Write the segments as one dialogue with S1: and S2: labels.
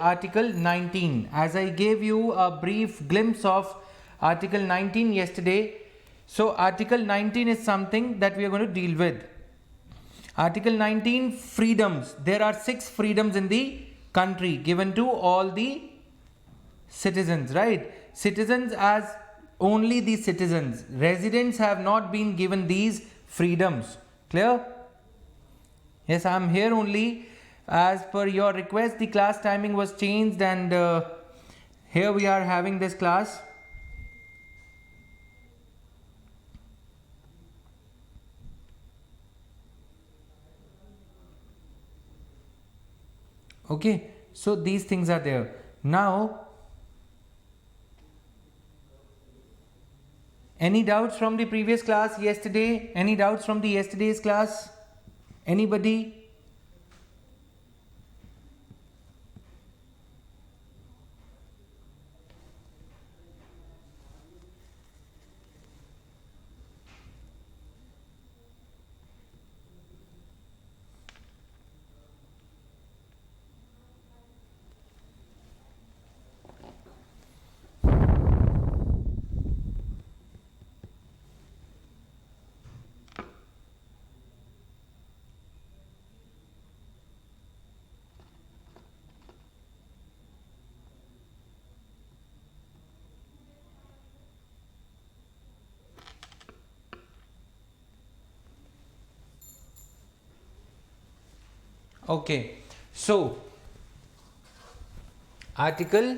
S1: Article 19. As I gave you a brief glimpse of Article 19 yesterday, so Article 19 is something that we are going to deal with. Article 19, freedoms. There are 6 freedoms in the country given to all the citizens, right? Citizens as only the citizens. Residents have not been given these freedoms. Clear? Yes, I am here only. As per your request, the class timing was changed, and here we are having this class. Okay, so these things are there. Now, any doubts from the previous class yesterday? Any doubts from the yesterday's class? Anybody? Okay, so Article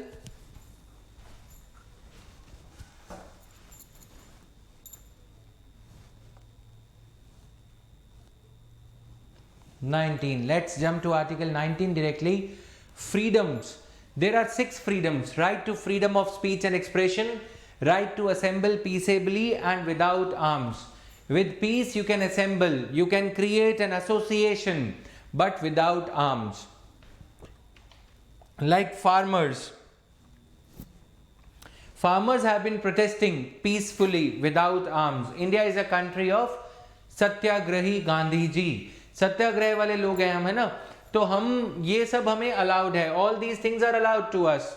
S1: 19. Let's jump to Article 19 directly. Freedoms. There are 6 freedoms: right to freedom of speech and expression, right to assemble peaceably and without arms. With peace, you can assemble, you can create an association, but without arms. Like farmers. Farmers have been protesting peacefully without arms. India is a country of सत्याग्रही गांधी जी. सत्याग्रह वाले लोग हैं हम, है ना? तो हम ये सब हमें अलाउड है. All these things are allowed to us.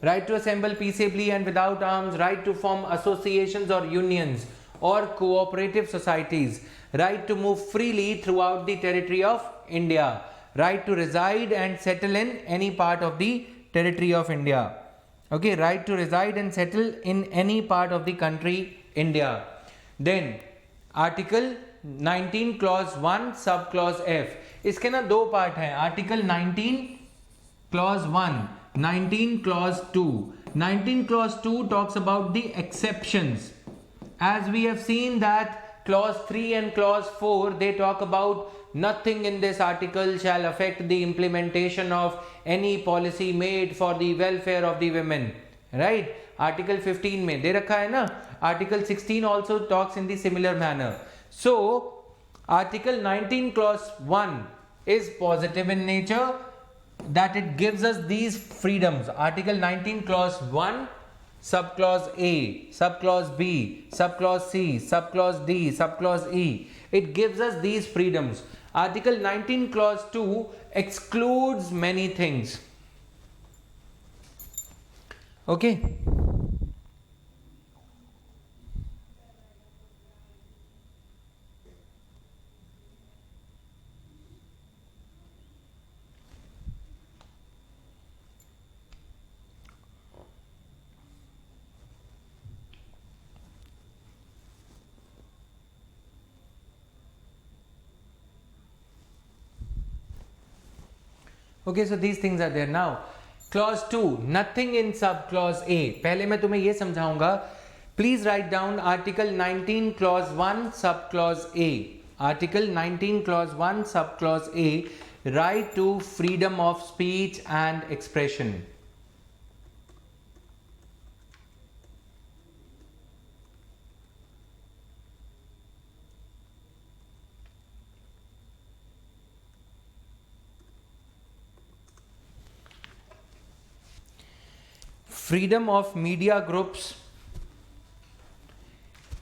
S1: Right to assemble peaceably and without arms, right to form associations or unions or cooperative societies, right to move freely throughout the territory of India, right to reside and settle in any part of the territory of India. Okay, right to reside and settle in any part of the country India. Then Article 19 clause 1 sub clause F. इसके ना 2 part हैं. Article 19 clause 1, 19 clause 2. 19 clause 2 talks about the exceptions. As we have seen that clause 3 and clause 4, they talk about nothing in this article shall affect the implementation of any policy made for the welfare of the women, right? Article 15 में दे रखा है ना. Article 16 also talks in the similar manner. So Article 19 clause 1 is positive in nature, that it gives us these freedoms. Article 19 clause 1 subclause A, subclause B, subclause C, subclause D, subclause E. It gives us these freedoms. Article 19 clause 2 excludes many things. Okay. Okay, so these things are there. Now clause 2, nothing in subclause A. पहले मैं तुम्हें ये समझाऊंगा. Please write down Article 19 clause 1 subclause A. Article 19 clause 1 subclause A, right to freedom of speech and expression. Freedom of media groups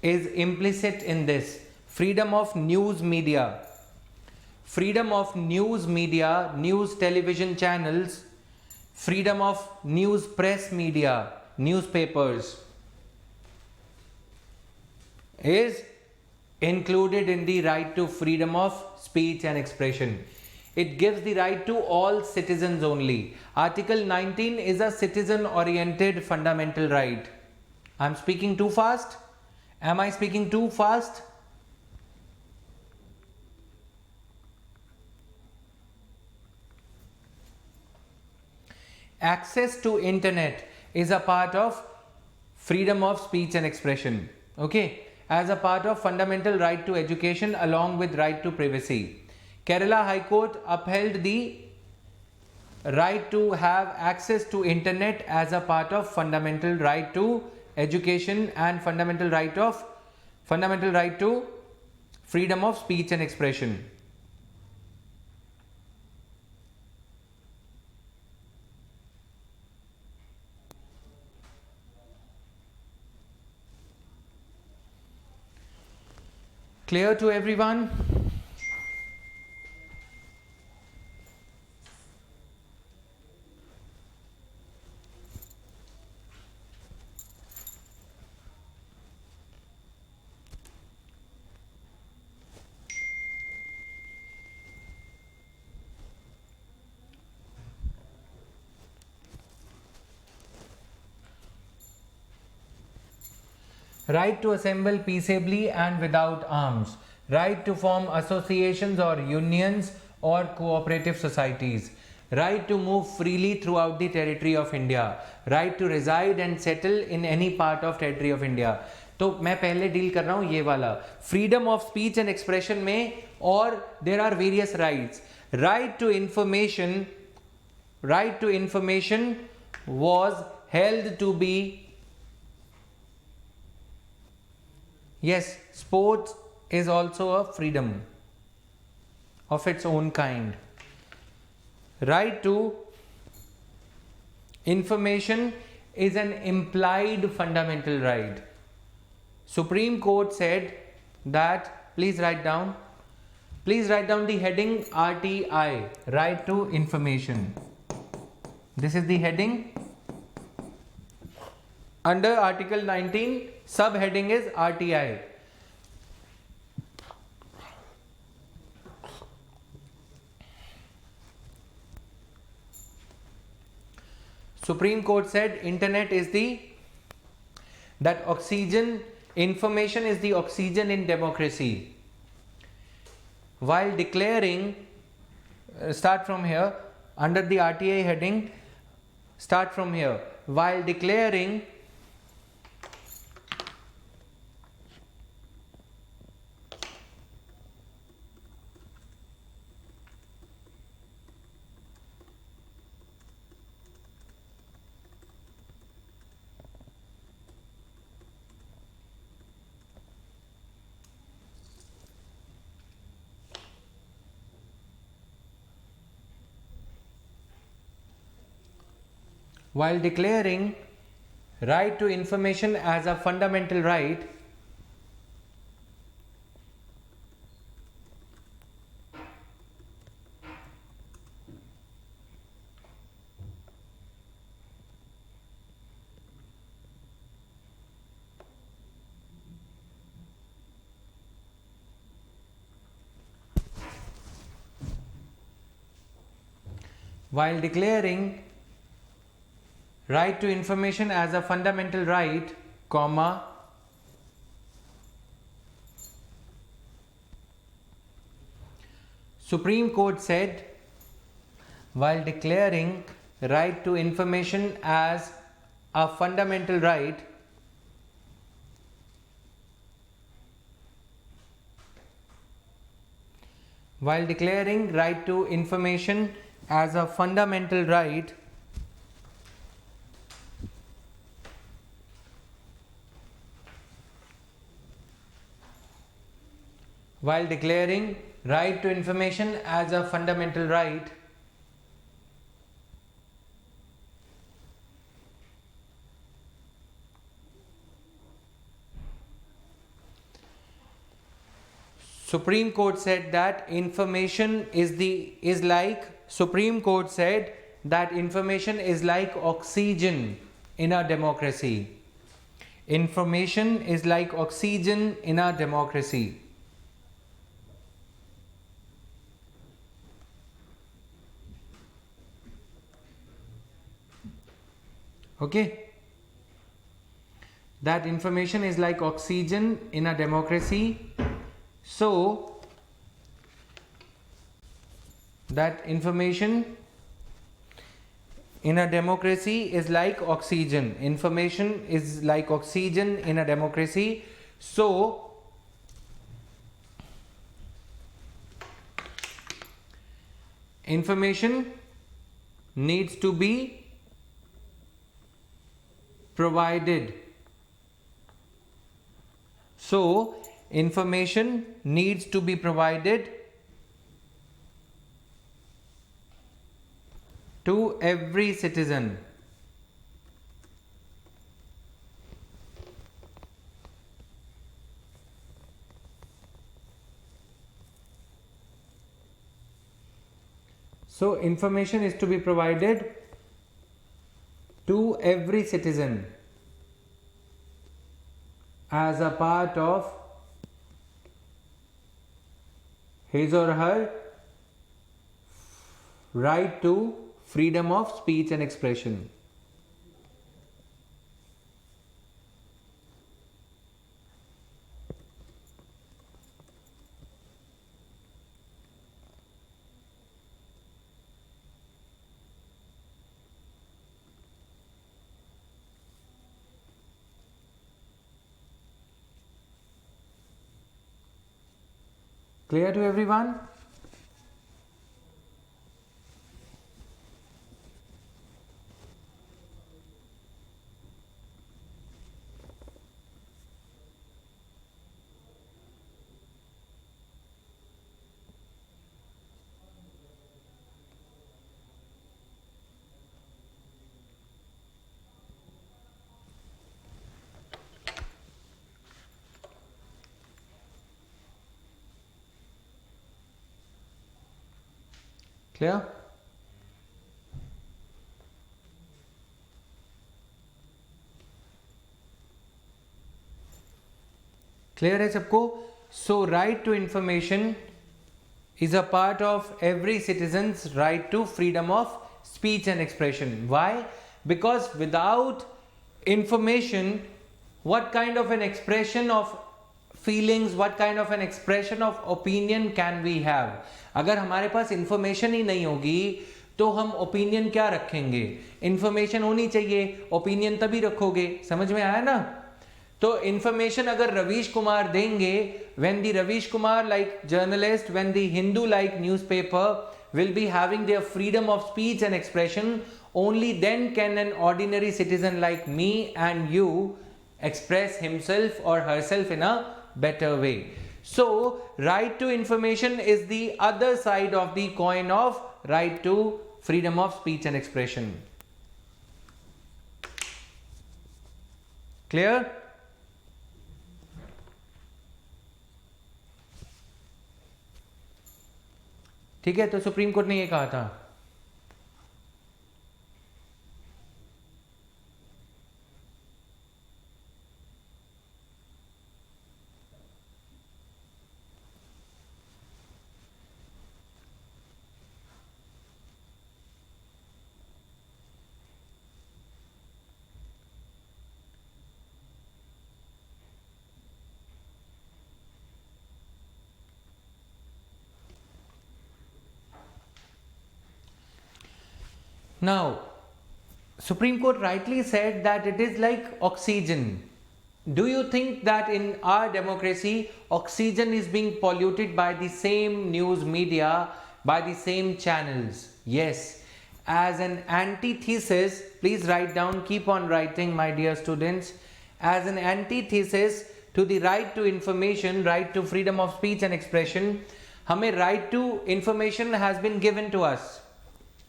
S1: is implicit in this. Freedom of news media, freedom of news media, news television channels, freedom of news press media, newspapers, is included in the right to freedom of speech and expression. It gives the right to all citizens only. Article 19 is a citizen oriented fundamental right. I'm speaking too fast? Am I speaking too fast? Access to internet is a part of freedom of speech and expression. Okay, as a part of fundamental right to education along with right to privacy. Kerala High Court upheld the right to have access to internet as a part of fundamental right to education and fundamental right to freedom of speech and expression. Clear to everyone? Right to assemble peaceably and without arms. Right to form associations or unions or cooperative societies. Right to move freely throughout the territory of India. Right to reside and settle in any part of territory of India. तो मैं पहले deal कर रहा हूँ ये वाला freedom of speech and expression में और there are various rights right to information was held to be. Yes, sports is also a freedom of its own kind. Right to information is an implied fundamental right. Supreme Court said that, please write down the heading RTI, right to information. This is the heading. Under Article 19, subheading is RTI. Supreme Court said internet is information is the oxygen in democracy. While declaring, start from here, under the RTI heading, start from here. While declaring right to information as a fundamental right, while declaring right to information as a fundamental right, comma, Supreme Court said, while declaring right to information as a fundamental right, while declaring right to information as a fundamental right, while declaring right to information as a fundamental right, Supreme Court said that information is like Supreme Court said that information is like oxygen in a democracy. Information is like oxygen in a democracy. Okay? That information is like oxygen in a democracy. So, that information in a democracy is like oxygen. Information is like oxygen in a democracy. So, information needs to be provided. So, information needs to be provided to every citizen. So, information is to be provided to every citizen as a part of his or her right to freedom of speech and expression. Clear to everyone? Clear? Clear है सबको? So right to information is a part of every citizen's right to freedom of speech and expression. Why? Because without information, what kind of an expression of feelings, what kind of an expression of opinion can we have? अगर हमारे पास information ही नहीं होगी तो हम opinion क्या रखेंगे? Information होनी चाहिए, ओपिनियन तभी रखोगे. समझ में आया ना? तो इंफॉर्मेशन अगर रवीश कुमार देंगे, when the Ravish Kumar like journalist, when the Hindu like newspaper will be having their freedom of speech and expression, only then can an ordinary citizen like me and you express himself or herself in a better way. So, right to information is the other side of the coin of right to freedom of speech and expression. Clear? ठीक है, तो supreme court ने ये कहा था. Now, Supreme Court rightly said that it is like oxygen. Do you think that in our democracy, oxygen is being polluted by the same news media, by the same channels? Yes. As an antithesis, please write down, keep on writing, my dear students. As an antithesis to the right to information, right to freedom of speech and expression, हमें right to information has been given to us.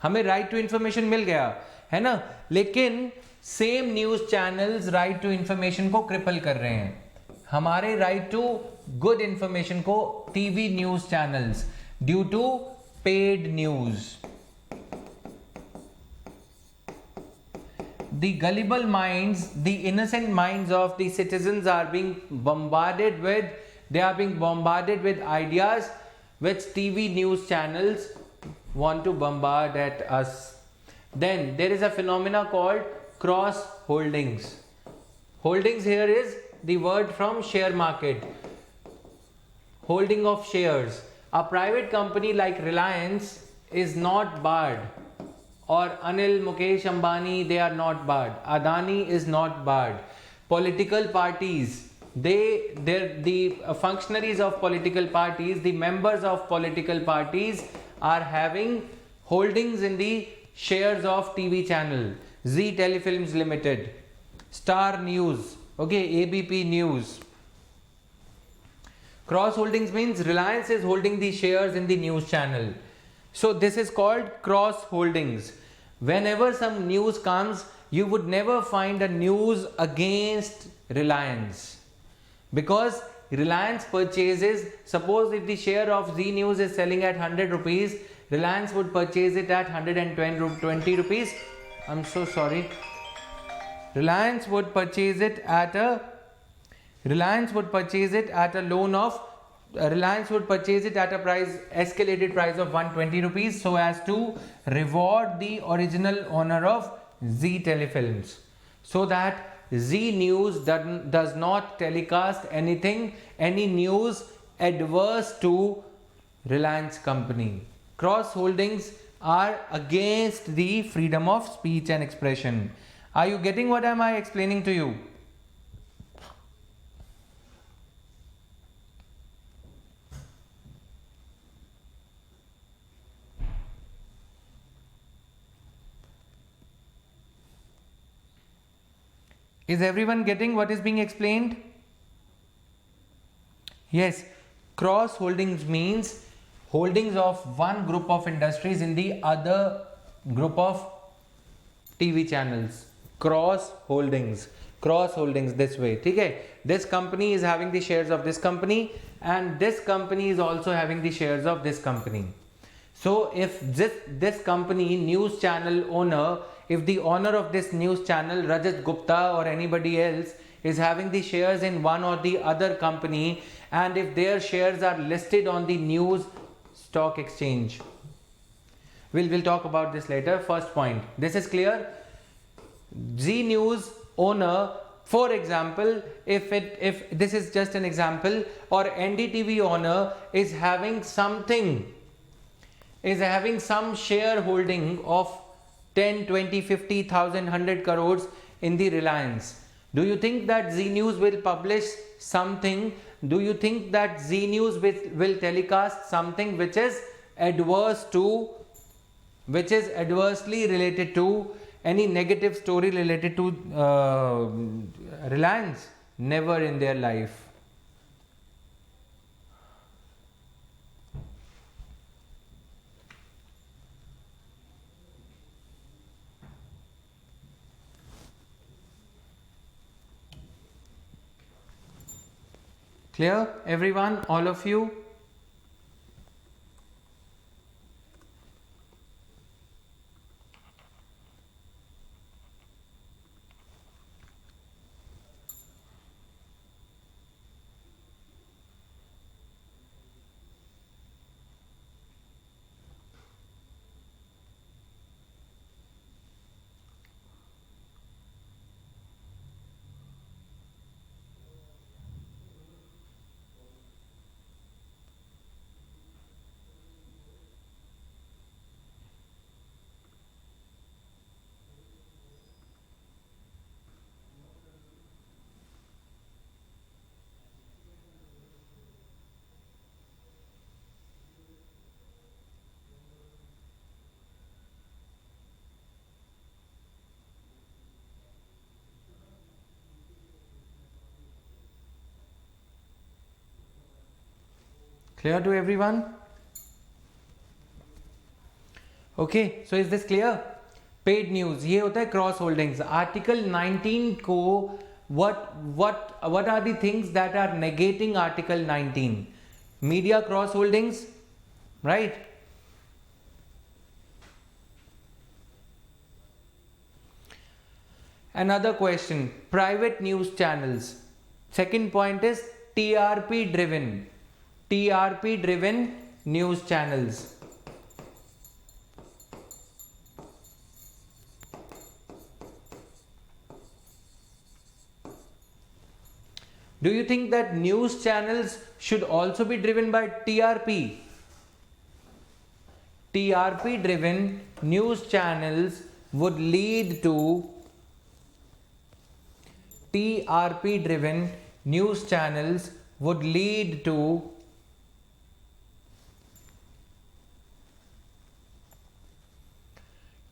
S1: हमें right to information मिल गया है ना, लेकिन same news channels right to information को cripple कर रहे हैं, हमारे राइट टू गुड इंफॉर्मेशन को TV news channels due to paid news. The gullible minds, the innocent minds of the citizens are being bombarded with, ideas which TV news channels want to bombard at us. Then there is a phenomena called cross holdings. Holdings here is the word from share market. Holding of shares. A private company like Reliance is not barred, or Anil, Mukesh Ambani, they are not barred. Adani is not barred. Political parties, the functionaries of political parties, the members of political parties are having holdings in the shares of TV channel. Zee Telefilms Limited, Star News, okay, ABP News. Cross holdings means Reliance is holding the shares in the news channel. So this is called cross holdings. Whenever some news comes, you would never find a news against Reliance, because Reliance purchases, suppose if the share of Zee News is selling at 100 rupees, Reliance would purchase it at 120 rupees. I'm so sorry. Reliance would purchase it at a loan of Reliance would purchase it at a escalated price of 120 rupees, so as to reward the original owner of Zee Telefilms, so that Zee News does not telecast any news adverse to Reliance company. Cross holdings are against the freedom of speech and expression. Are you getting what am I explaining to you? Is everyone getting what is being explained? Yes, cross holdings means holdings of one group of industries in the other group of TV channels. Cross holdings this way. Okay, this company is having the shares of this company, and this company is also having the shares of this company. So if this company news channel owner, if the owner of this news channel, Rajat Gupta or anybody else, is having the shares in one or the other company, and if their shares are listed on the news stock exchange, we'll talk about this later. First point, this is clear. Zee News owner, for example, if this is just an example, or NDTV owner is having some shareholding of 10, 20, 50, 1,000, 100 crores in the Reliance. Do you think that Zee News will publish something? Do you think that Zee News will telecast something which is adversely related to any negative story related to Reliance? Never in their life. Clear, everyone, all of you? Clear to everyone? Okay, so is this clear? Paid news, ये होता है cross holdings. Article 19 को what are the things that are negating article 19? Media cross holdings, right? Another question, private news channels. Second point is TRP driven. TRP driven news channels. Do you think that news channels should also be driven by TRP? TRP driven news channels would lead to TRP driven news channels would lead to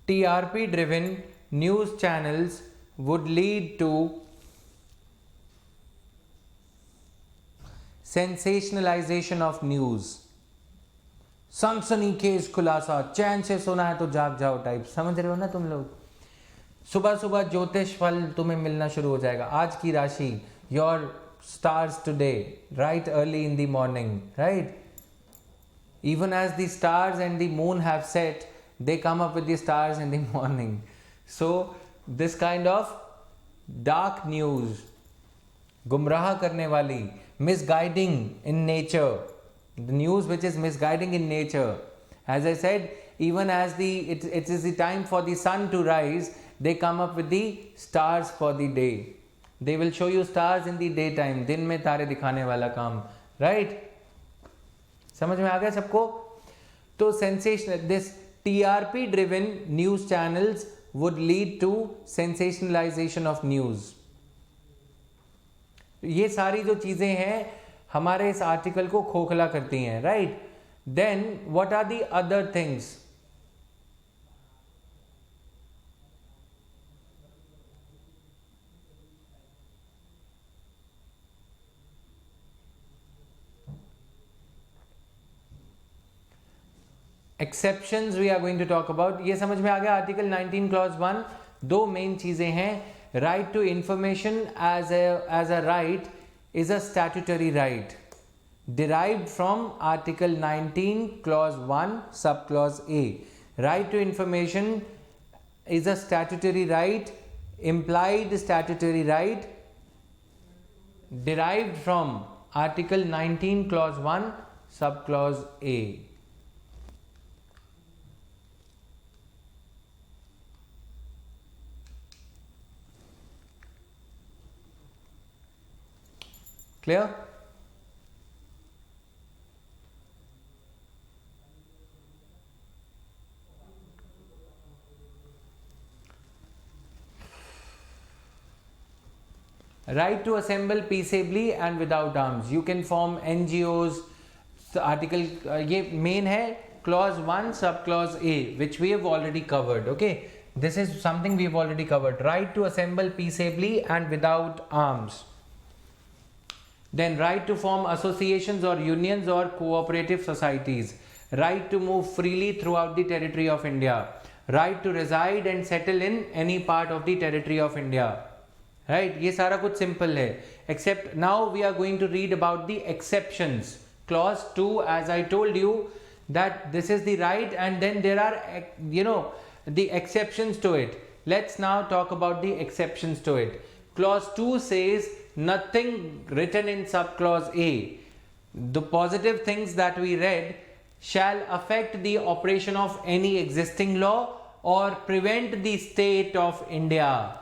S1: TRP driven news channels would lead to sensationalization of news. सनसनीखेज खुलासा, चैन से सोना है तो जाग जाओ type, समझ रहे हो ना तुम लोग? सुबह सुबह ज्योतिष फल तुम्हें मिलना शुरू हो जाएगा. आज की राशि, your stars today, right early in the morning, right? Even as the stars and the moon have set, they come up with the stars in the morning. So this kind of dark news, gumrah karne wali, misguiding in nature, the news which is misguiding in nature, as I said, even as it is the time for the sun to rise, they come up with the stars for the day. They will show you stars in the daytime, दिन में तारे दिखाने वाला काम, right? समझ में आ गया सबको? तो sensational, this TRP driven news channels would lead to sensationalization of news. ये सारी जो चीजें हैं हमारे इस आर्टिकल को खोखला करती हैं, right? Then what are the other things? Exceptions we are going to talk about. ये समझ में आ गया? आर्टिकल 19 क्लॉज 1 दो मेन चीजें हैं. Right to information as a right is a statutory right derived from article 19 clause 1 subclause A. Right to information is a statutory right, implied statutory right derived from article 19 clause 1 subclause A. Clear? Right to assemble peaceably and without arms. You can form NGOs. Article ये main है clause 1 subclause A, which we have already covered. Okay, this is something we have already covered. Right to assemble peaceably and without arms. Then right to form associations or unions or cooperative societies. Right to move freely throughout the territory of India. Right to reside and settle in any part of the territory of India. Right? ये सारा कुछ simple है. Except now we are going to read about the exceptions. Clause 2, as I told you, that this is the right and then there are, the exceptions to it. Let's now talk about the exceptions to it. Clause 2 says nothing written in subclause A, the positive things that we read, shall affect the operation of any existing law or prevent the state of India,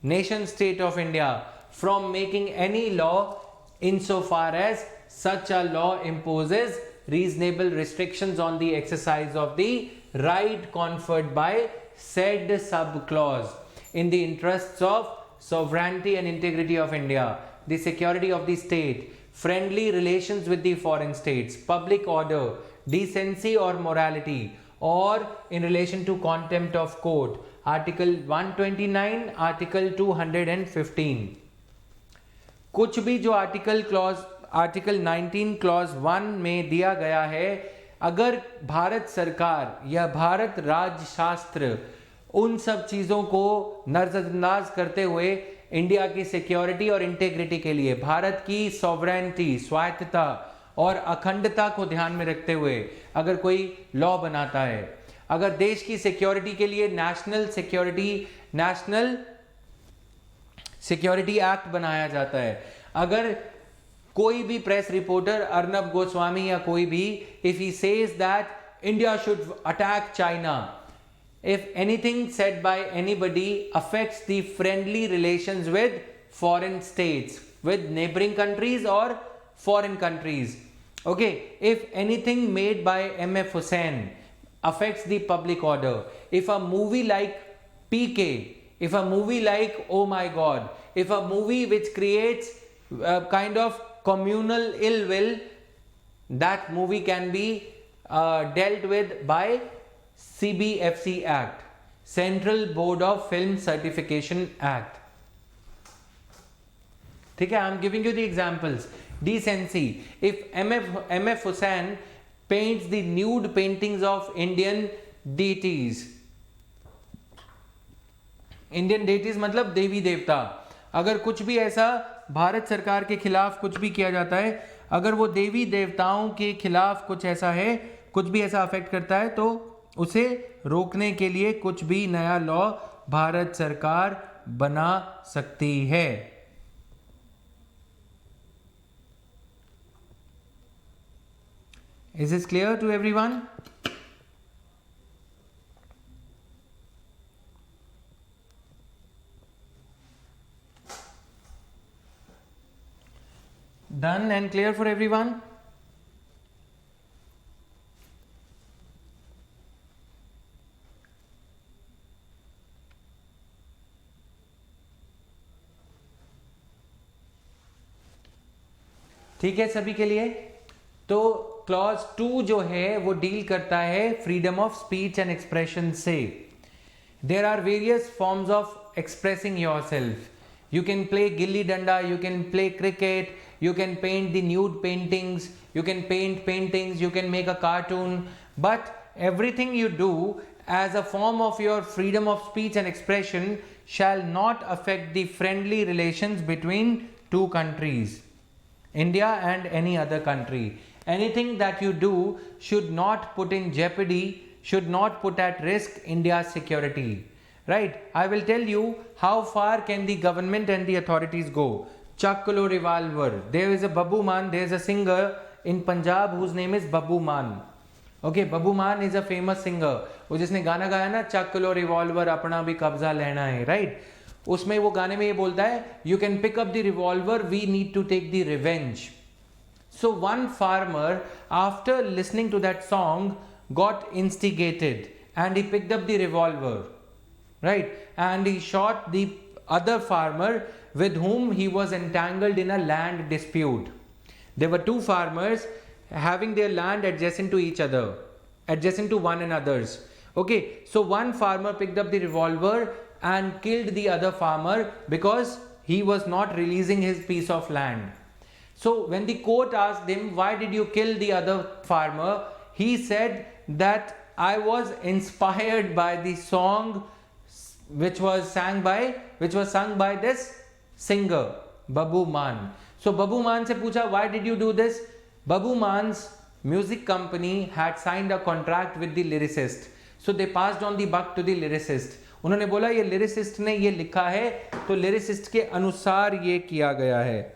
S1: nation state of India, from making any law insofar as such a law imposes reasonable restrictions on the exercise of the right conferred by said subclause in the interests of sovereignty and integrity of India, the security of the state, friendly relations with the foreign states, public order, decency or morality, or in relation to contempt of court. Article 129, Article 215. कुछ भी जो article 19 clause 1 में दिया गया है, अगर भारत सरकार या भारत राज्य शास्त्र उन सब चीज़ों को नजरअंदाज करते हुए इंडिया की सिक्योरिटी और इंटेग्रिटी के लिए, भारत की सॉवरेनिटी, स्वायत्तता और अखंडता को ध्यान में रखते हुए अगर कोई लॉ बनाता है, अगर देश की सिक्योरिटी के लिए नेशनल सिक्योरिटी एक्ट बनाया जाता है, अगर कोई भी प्रेस रिपोर्टर अर्नब गोस्वामी या कोई भी, if he says that India should attack China, if anything said by anybody affects the friendly relations with foreign states, with neighboring countries or foreign countries, okay, if anything made by MF Hussain affects the public order, if a movie like PK, if a movie like Oh My God, if a movie which creates a kind of communal ill will, that movie can be dealt with by CBFC Act, Central Board of Film Certification Act. ठीक है, I am giving you the examples. Decency. If MF Hussain paints the nude paintings of Indian deities मतलब देवी देवता, अगर कुछ भी ऐसा भारत सरकार के खिलाफ कुछ भी किया जाता है, अगर वो देवी देवताओं के खिलाफ कुछ ऐसा है, कुछ भी ऐसा अफेक्ट करता है, तो उसे रोकने के लिए कुछ भी नया लॉ भारत सरकार बना सकती है. Is this clear to everyone? Done and clear for everyone? ठीक है सभी के लिए. तो क्लॉज 2 जो है वो डील करता है freedom of speech and expression से. There are various forms of expressing yourself. You can play gilli danda, you can play cricket, you can paint the nude paintings, you can paint paintings, you can make a cartoon, but everything you do as a form of your freedom of speech and expression shall not affect the friendly relations between two countries, India and any other country. Anything that you do should not put in jeopardy, should not put at risk India's security. Right? I will tell you how far can the government and the authorities go. Chakkalo revolver. There is a Babu Man, there is a singer in Punjab whose name is Babu Man. Okay, Babu Man is a famous singer. वो जिसने गाना गाया ना, चक्लो revolver अपना भी कब्जा लेना है, राइट? उसमें वो गाने में ये बोलता है, you can pick up the revolver, we need to take the revenge. So one farmer, after listening to that song, got instigated and he picked up the revolver. Right, and he shot the other farmer with whom he was entangled in a land dispute. There were two farmers having their land adjacent to each other, adjacent to one another's. Okay, so one farmer picked up the revolver and killed the other farmer because he was not releasing his piece of land. So when the court asked him, why did you kill the other farmer? He said that I was inspired by the song which was sung by this singer Babu Man. So Babu Man se pucha, why did you do this? Babu Man's music company had signed a contract with the lyricist, so they passed on the buck to the lyricist. उन्होंने बोला ये lyricist ने ये लिखा है तो lyricist के अनुसार ये किया गया है.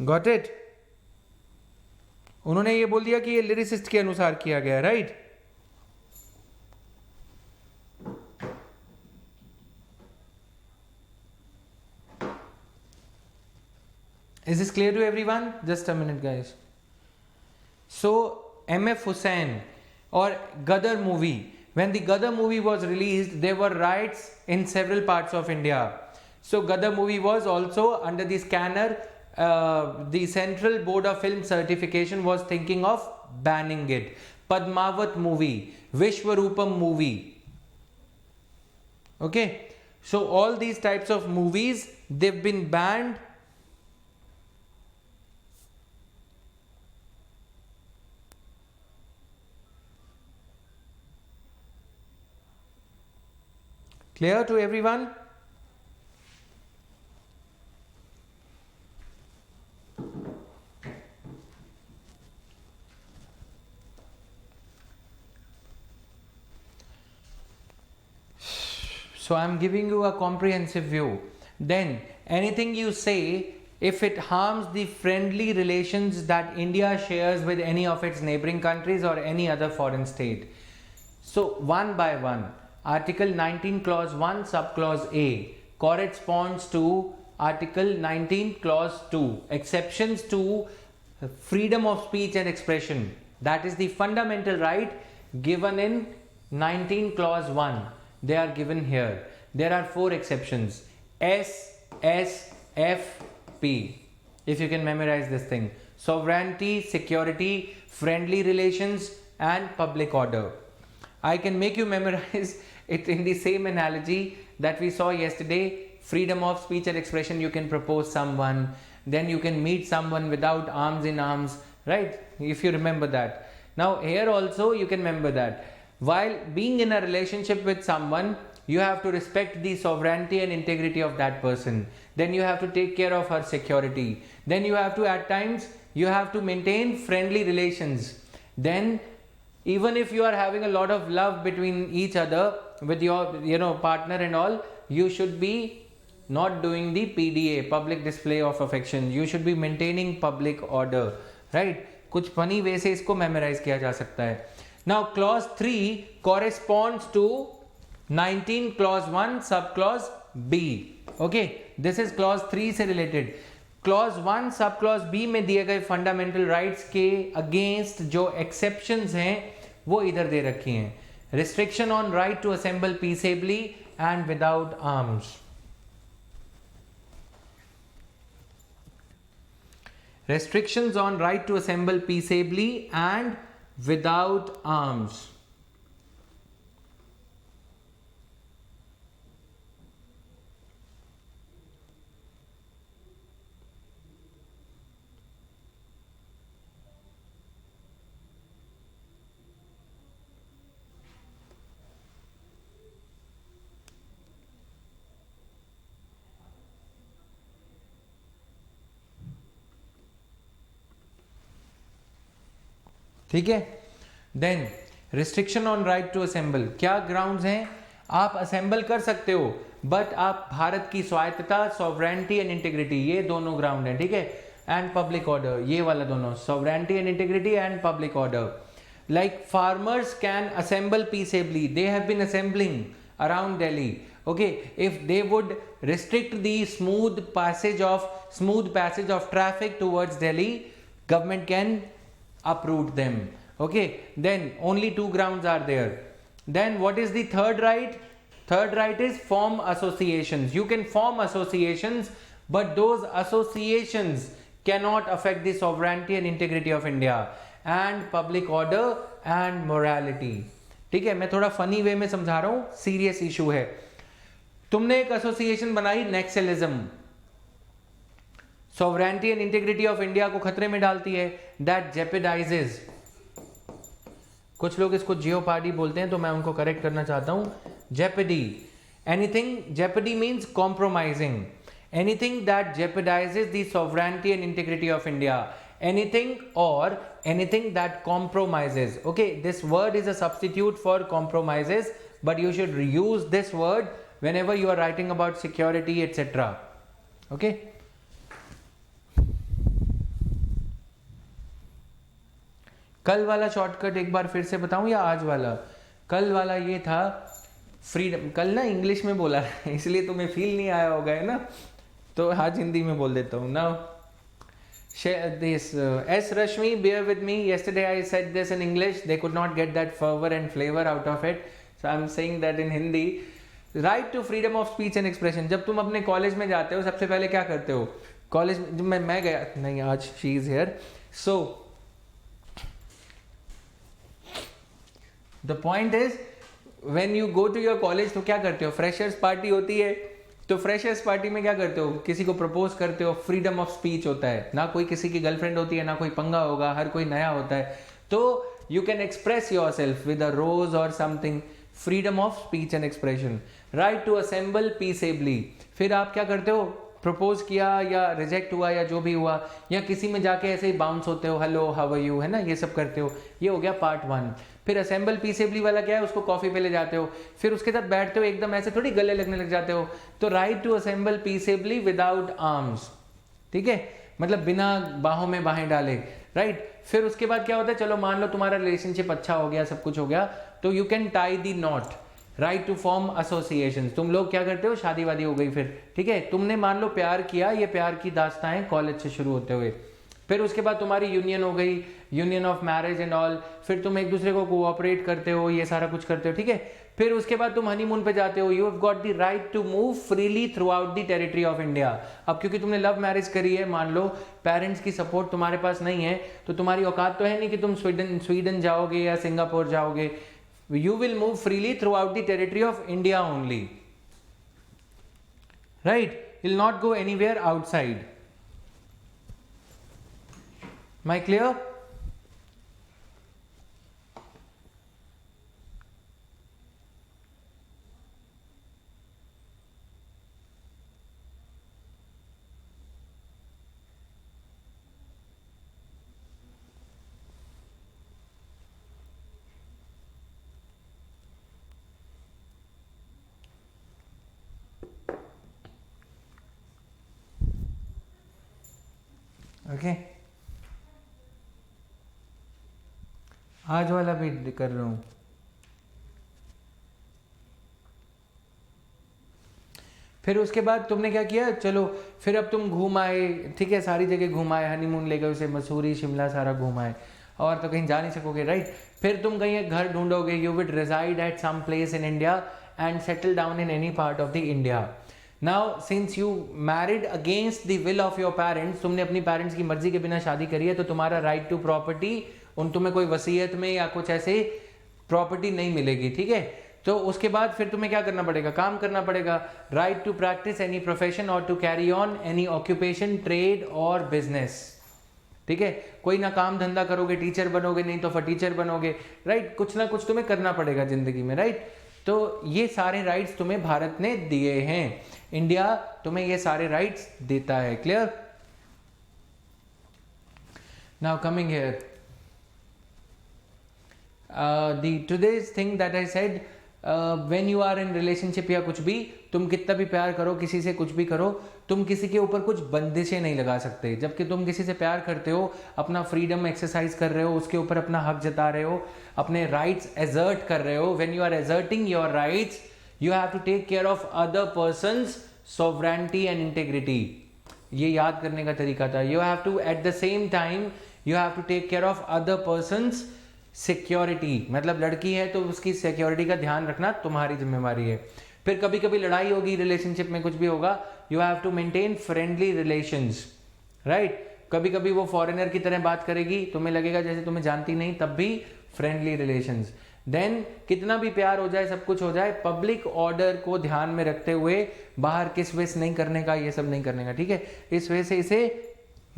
S1: Got it? उन्होंने ये बोल दिया कि ये lyricist के अनुसार किया गया, right? Is this clear to everyone? Just a minute, guys. So MF Hussain or Gadar movie, when the Gadar movie was released, there were riots in several parts of India. So Gadar movie was also under the scanner. The Central Board of Film Certification was thinking of banning it. Padmavat movie, Vishwarupam movie. Okay, so all these types of movies, they've been banned. Clear to everyone? So I'm giving you a comprehensive view. Then anything you say, if it harms the friendly relations that India shares with any of its neighboring countries or any other foreign state. So one by one, Article 19 Clause 1 Subclause A corresponds to Article 19 Clause 2, exceptions to freedom of speech and expression. That is the fundamental right given in 19 Clause 1. They are given here. There are 4 exceptions: S, S, F, P. If you can memorize this thing: sovereignty, security, friendly relations, and public order. I can make you memorize it in the same analogy that we saw yesterday. Freedom of speech and expression, you can propose someone, then you can meet someone without arms in arms, right? If you remember that. Now here also you can remember that while being in a relationship with someone, you have to respect the sovereignty and integrity of that person. Then you have to take care of her security. Then you have to, at times, you have to maintain friendly relations. Then even if you are having a lot of love between each other with your partner and all, you should be not doing the PDA, public display of affection. You should be maintaining public order, right? कुछ funny way से इसको memorize किया जा सकता है. Now clause 3 corresponds to 19 clause 1 subclause B. Okay, this is clause 3 से related. Clause 1 subclause B में दिए गए fundamental rights के against जो exceptions हैं वो इधर दे रखी हैं. Restriction on right to assemble peaceably and without arms. Restrictions on right to assemble peaceably and without arms. ठीक है. Then restriction on right to assemble. क्या ग्राउंड्स हैं? आप असेंबल कर सकते हो, बट आप भारत की स्वायत्तता, सॉवरेनिटी एंड इंटीग्रिटी, ये दोनों ग्राउंड हैं. ठीक है. एंड पब्लिक ऑर्डर, ये वाला दोनों, sovereignty and integrity and public order. Like farmers can assemble peaceably. They have been assembling around Delhi. Okay, if they would restrict the smooth passage of traffic towards Delhi, government can uproot them. Okay, then only 2 grounds are there. Then what is the third right? Third right is form associations. You can form associations, but those associations cannot affect the sovereignty and integrity of India and public order and morality. ठीक है, मैं थोड़ा funny way में समझा रहा हूँ, serious issue है. तुमने एक एसोसिएशन बनाई, Naxalism, sovereignty and integrity of India को खतरे में डालती है. That jeopardizes. कुछ लोग इसको जियोपार्डी बोलते हैं, तो मैं उनको करेक्ट करना चाहता हूं. jeopardy. Anything, jeopardy means compromising. Anything that jeopardizes the sovereignty and integrity of India. Anything or anything that compromises. Okay, this word is a substitute for compromises, but you should use this word whenever you are writing about security, etc. Okay. कल वाला shortcut एक बार फिर से बताऊं या आज वाला? कल वाला ये था फ्रीडम. कल ना इंग्लिश में बोला है, इसलिए तुम्हें फील नहीं आया होगा, है ना? तो आज हिंदी में बोल देता हूँ. Now this S Rashmi, bear with me. Yesterday I said this in English. They could not get that fervor and flavor out of it, so I'm saying that in Hindi. Right to freedom of speech and expression. जब तुम अपने college में जाते हो, सबसे पहले क्या करते हो? कॉलेज में जब मैं गया नहीं, आज she is here. So the point is, when you go to your college, तो क्या करते हो? फ्रेशर्स पार्टी होती है, तो फ्रेशर्स पार्टी में क्या करते हो? किसी को प्रपोज करते हो, फ्रीडम ऑफ स्पीच होता है ना. कोई किसी की गर्लफ्रेंड होती है, ना कोई पंगा होगा, हर कोई नया होता है, तो you can express yourself with a rose और something. Freedom of speech and expression. Right to assemble peaceably. फिर आप क्या करते हो? प्रपोज किया या रिजेक्ट हुआ या जो भी हुआ, या किसी में जाके ऐसे ही बाउंस होते हो, हेलो हाउ आर यू, है ना, ये सब करते हो. ये हो गया पार्ट 1. फिर असेंबल पीसेबली वाला क्या है, उसको कॉफी पे ले जाते हो, फिर उसके साथ बैठते हो, एकदम ऐसे थोड़ी गले लगने लग जाते हो। तो right to assemble peaceably without arms, ठीक है, मतलब बिना बाहों में बाहें डाले, राइट। फिर उसके बाद क्या होता है, चलो मान लो तुम्हारा रिलेशनशिप अच्छा हो गया, सब कुछ हो गया, तो you can tie the knot, right to form association. तुम लोग क्या करते हो, शादी वादी हो गई, फिर ठीक है, तुमने मान लो प्यार किया, ये प्यार की दास्तां कॉलेज से शुरू होते हुए, फिर उसके बाद तुम्हारी यूनियन हो गई, union of marriage and all, फिर तुम एक दूसरे को कोऑपरेट करते हो, ये सारा कुछ करते हो, ठीक है। फिर उसके बाद तुम हनीमून पे जाते हो, you have got the right to move freely throughout the territory of India. अब क्योंकि तुमने लव मैरिज करी है, मान लो पेरेंट्स की सपोर्ट तुम्हारे पास नहीं है, तो तुम्हारी औकात तो है नहीं कि तुम स्वीडन जाओगे या सिंगापुर जाओगे। You will move freely throughout the territory of India only, right, will not go anywhere outside. Am I clear? Okay. आज वाला भी कर रहा हूं। फिर उसके बाद तुमने क्या किया, चलो फिर अब तुम घूम आए, ठीक है, सारी जगह घूम आए, हनीमून ले गए उसे, मसूरी शिमला सारा घूम आए, और तो कहीं जा नहीं सकोगे, राइट। फिर तुम कहीं एक घर ढूंढोगे, you will reside at some place in India and settle down in any part of the India. Now since you married against the will of your parents, तुमने अपनी पेरेंट्स की मर्जी के बिना शादी करी है, तो तुम्हारा राइट टू प्रॉपर्टी, उन तुम्हें कोई वसीयत में या कुछ ऐसे प्रॉपर्टी नहीं मिलेगी, ठीक है। तो उसके बाद फिर तुम्हें क्या करना पड़ेगा, काम करना पड़ेगा, right to practise any profession और to carry on any occupation, trade और बिजनेस, ठीक है। कोई ना काम धंधा करोगे, टीचर बनोगे, नहीं तो फटीचर बनोगे, राइट, कुछ ना कुछ तुम्हें करना पड़ेगा जिंदगी में, राइट। तो ये सारे राइट्स तुम्हें भारत ने दिए हैं, इंडिया तुम्हें ये सारे राइट्स देता है, clear. Now coming here, the today's thing that I said, when you are in relationship या कुछ भी, तुम कितना भी प्यार करो किसी से, कुछ भी करो, तुम किसी के ऊपर कुछ बंदिशें नहीं लगा सकते। जबकि तुम किसी से प्यार करते हो, अपना फ्रीडम एक्सरसाइज कर रहे हो, उसके ऊपर अपना हक जता रहे हो, अपने राइट्स एजर्ट कर रहे हो। when you are exerting your rights, you have to take care of other person's sovereignty and integrity। ये याद करने का तरीका था। you have to at the same time you have to take care of other person's security, मतलब लड़की है तो उसकी सिक्योरिटी का ध्यान रखना तुम्हारी जिम्मेवारी है। फिर कभी कभी लड़ाई होगी रिलेशनशिप में, कुछ भी होगा, you have to maintain friendly relations, right. कभी कभी वो फॉरेनर की तरह बात करेगी, तुम्हें लगेगा जैसे तुम्हें जानती नहीं, तब भी फ्रेंडली रिलेशंस। देन कितना भी प्यार हो जाए, सब कुछ हो जाए, पब्लिक ऑर्डर को ध्यान में रखते हुए बाहर किस विस नहीं करने का, ये सब नहीं करने का, ठीक है। इस वजह से इसे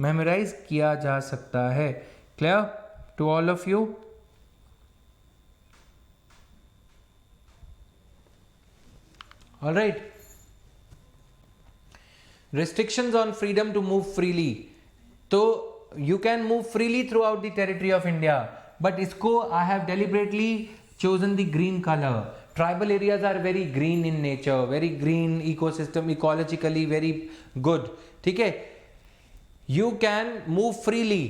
S1: मेमोराइज किया जा सकता है। Clear to all of you? All right. Restrictions on freedom to move freely. तो you can move freely throughout the territory of India, but इसको I have deliberately chosen the green color. Tribal areas are very green in nature, very green ecosystem, ecologically very good. ठीक है? You can move freely,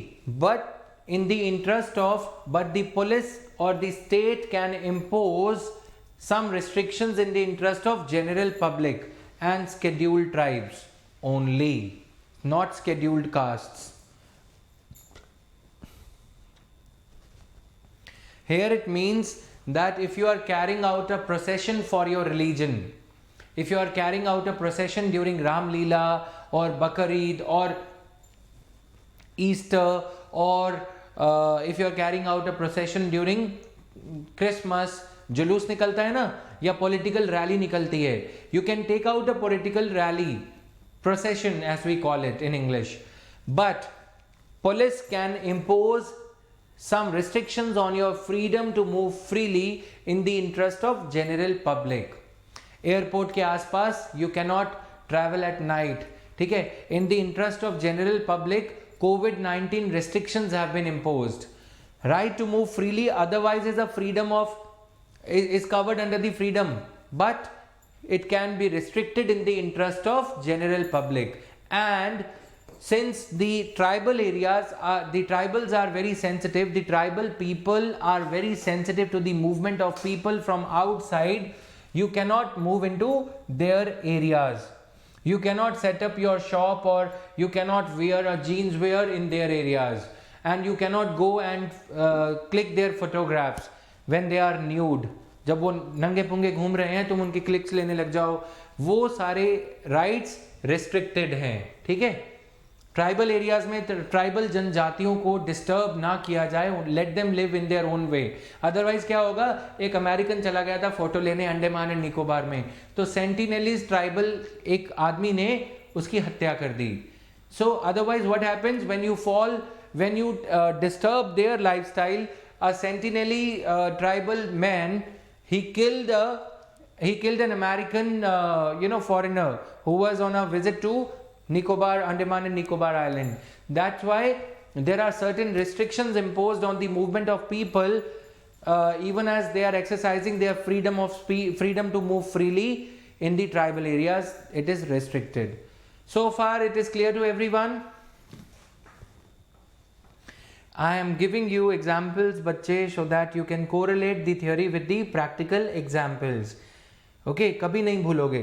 S1: but in the interest of, but the police or the state can impose some restrictions in the interest of general public and scheduled tribes only, not scheduled castes. Here it means that if you are carrying out a procession for your religion, if you are carrying out a procession during Ram Leela or Bakrid or Easter, or if you are carrying out a procession during Christmas, जुलूस निकलता है ना, या political rally निकलती है, you can take out a political rally, procession as we call it in English, but police can impose some restrictions on your freedom to move freely in the interest of general public. Airport के आसपास you cannot travel at night, ठीक है, in the interest of general public, COVID-19 restrictions have been imposed, Right to move freely otherwise is a freedom of is covered under the freedom, but it can be restricted in the interest of general public. And since the tribal areas are, the tribals are very sensitive, the tribal people are very sensitive to the movement of people from outside, you cannot move into their areas. You cannot set up your shop, or you cannot wear a jeans wear in their areas, and you cannot go and click their photographs when they are nude. जब वो नंगे पुंगे घूम रहे हैं तुम उनकी clicks लेने लग जाओ, वो सारे राइट्स रिस्ट्रिक्टेड हैं, ठीक है। ट्राइबल एरियाज में ट्राइबल जनजातियों को डिस्टर्ब ना किया जाए, let them live in their own way. Otherwise क्या होगा, एक अमेरिकन चला गया था फोटो लेने अंडमान एंड निकोबार में, तो सेंटिनेलीज ट्राइबल एक आदमी ने उसकी हत्या कर दी। So otherwise what happens when you disturb their lifestyle, a sentinelly tribal man, he killed an American foreigner who was on a visit to Nicobar, Andaman and Nicobar Island. That's why there are certain restrictions imposed on the movement of people, even as they are exercising their freedom to move freely in the tribal areas. It is restricted. So far it is clear to everyone. I am giving you examples बच्चे so that you can correlate the theory with the practical examples. Okay, कभी नहीं भूलोगे,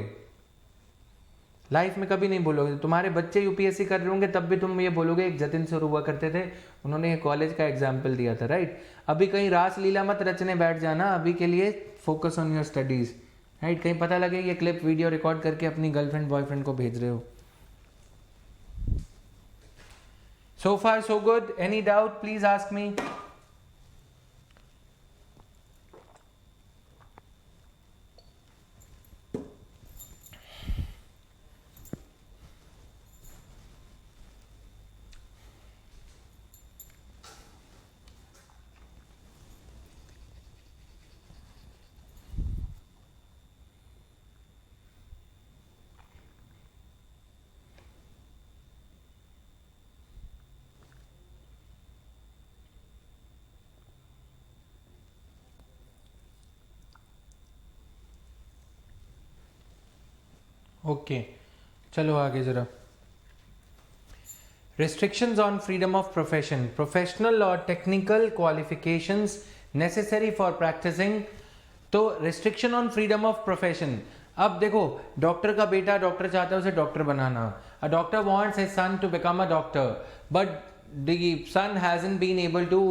S1: life में कभी नहीं भूलोगे। तुम्हारे बच्चे UPSC कर रहे होंगे तब भी तुम ये बोलोगे, एक जतिन सर हुआ करते थे, उन्होंने कॉलेज का एग्जाम्पल दिया था, राइट। अभी कहीं रास लीला मत रचने बैठ जाना, अभी के लिए focus on your studies, right. कहीं पता लगे ये क्लिप वीडियो रिकॉर्ड करके अपनी गर्लफ्रेंड बॉयफ्रेंड को भेज रहे हो। So far so good. Any doubt, please ask me. Okay चलो आगे ज़रा। Restrictions on freedom of profession, professional or technical qualifications necessary for practicing। तो restriction on freedom of profession, अब देखो डॉक्टर का बेटा डॉक्टर चाहता है उसे doctor banana, a doctor wants his son to become a doctor, but the son hasn't been able to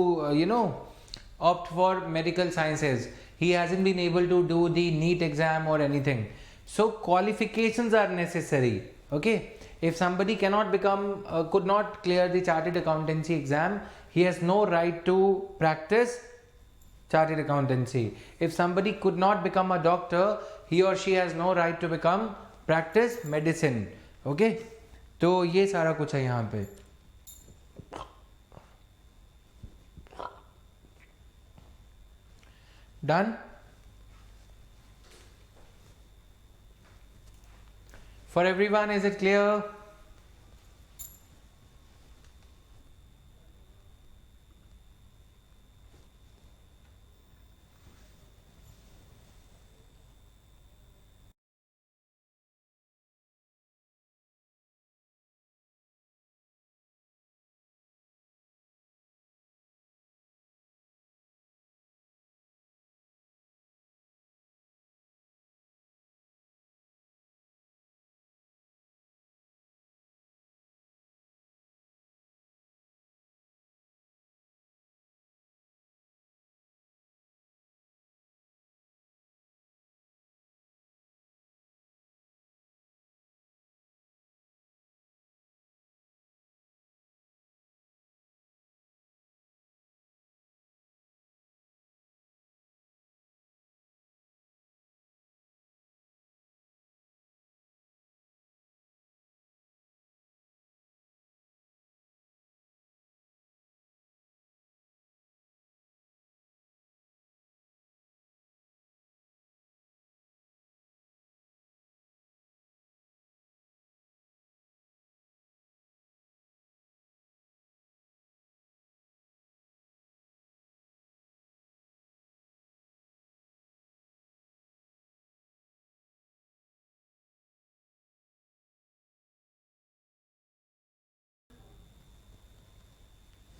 S1: opt for medical sciences, he hasn't been able to do the NEET exam or anything. So qualifications are necessary. Okay, if somebody could not clear the chartered accountancy exam, he has no right to practice chartered accountancy. If somebody could not become a doctor, he or she has no right to practice medicine. Okay, तो ये सारा कुछ है यहाँ पे। Done? For everyone, is it clear?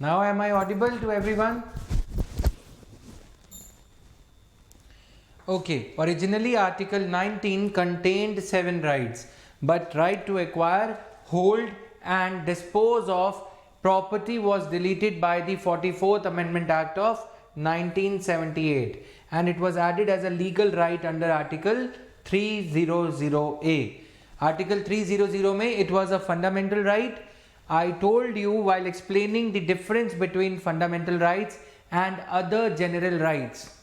S1: Now am I audible to everyone? Okay, originally Article 19 contained 7 rights, but right to acquire, hold and dispose of property was deleted by the 44th Amendment Act of 1978, and it was added as a legal right under Article 300A. Article 300 mein it was a fundamental right. I told you while explaining the difference between fundamental rights and other general rights.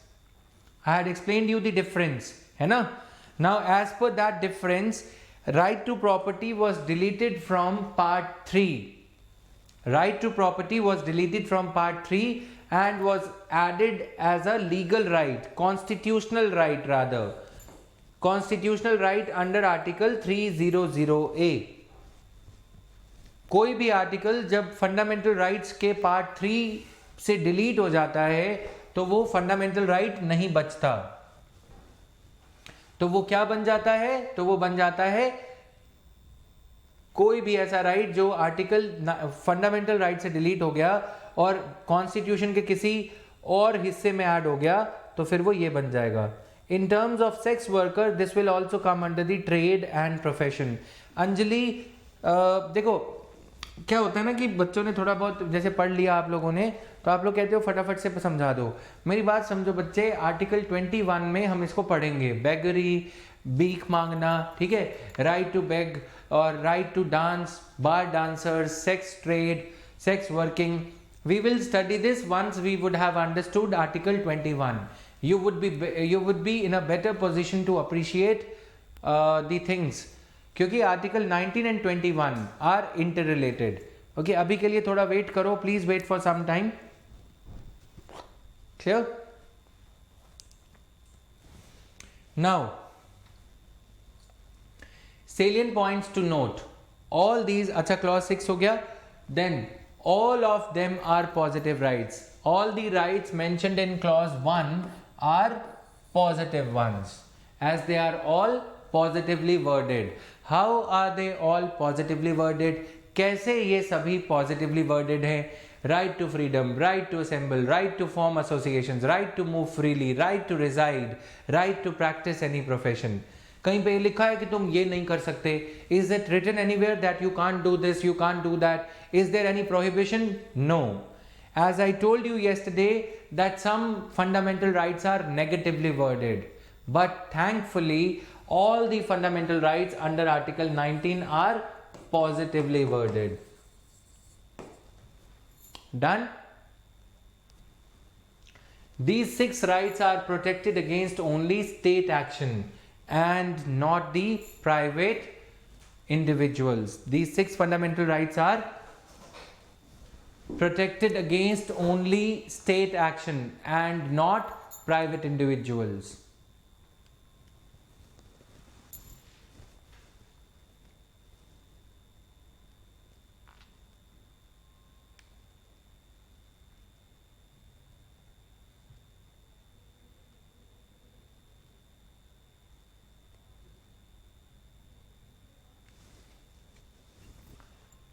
S1: I had explained you the difference, है ना? Now as per that difference, right to property was deleted from part 3. Right to property was deleted from part 3 and was added as a legal right, constitutional right rather. Constitutional right under Article 300A. कोई भी article जब fundamental rights के part 3 से delete हो जाता है तो वो फंडामेंटल राइट नहीं बचता, तो वो क्या बन जाता है? तो वो बन जाता है कोई भी ऐसा राइट जो आर्टिकल फंडामेंटल राइट से डिलीट हो गया और कॉन्स्टिट्यूशन के किसी और हिस्से में ऐड हो गया तो फिर वो ये बन जाएगा. In terms of sex worker this will also come under the trade and profession. Anjali देखो क्या होता है ना कि बच्चों ने थोड़ा बहुत जैसे पढ़ लिया आप लोगों ने, तो आप लोग कहते हो फटाफट से समझा दो. मेरी बात समझो बच्चे, आर्टिकल 21 में हम इसको पढ़ेंगे, बेगरी, भीख मांगना, ठीक है, राइट टू बेग और right to dance, bar dancers, sex trade, sex working. We will study this once we would have understood Article 21. You would be in a better position to appreciate the things. क्योंकि article 19 and 21 are interrelated. Okay, अभी के लिए थोड़ा wait करो, please wait for some time. Clear? Now salient points to note. All these, अच्छा clause 6 हो गया. Then all of them are positive rights. All the rights mentioned in clause 1 are positive ones, as they are all positively worded. How are they all positively worded? कैसे ये सभी positively worded हैं? Right to freedom, right to assemble, right to form associations, right to move freely, right to reside, right to practice any profession. कहीं पे लिखा है कि तुम ये नहीं कर सकते. Is it written anywhere that you can't do this, you can't do that? Is there any prohibition? No. As I told you yesterday that some fundamental rights are negatively worded, but thankfully all the fundamental rights under Article 19 are positively worded. Done? These 6 rights are protected against only state action and not the private individuals. These 6 fundamental rights are protected against only state action and not private individuals.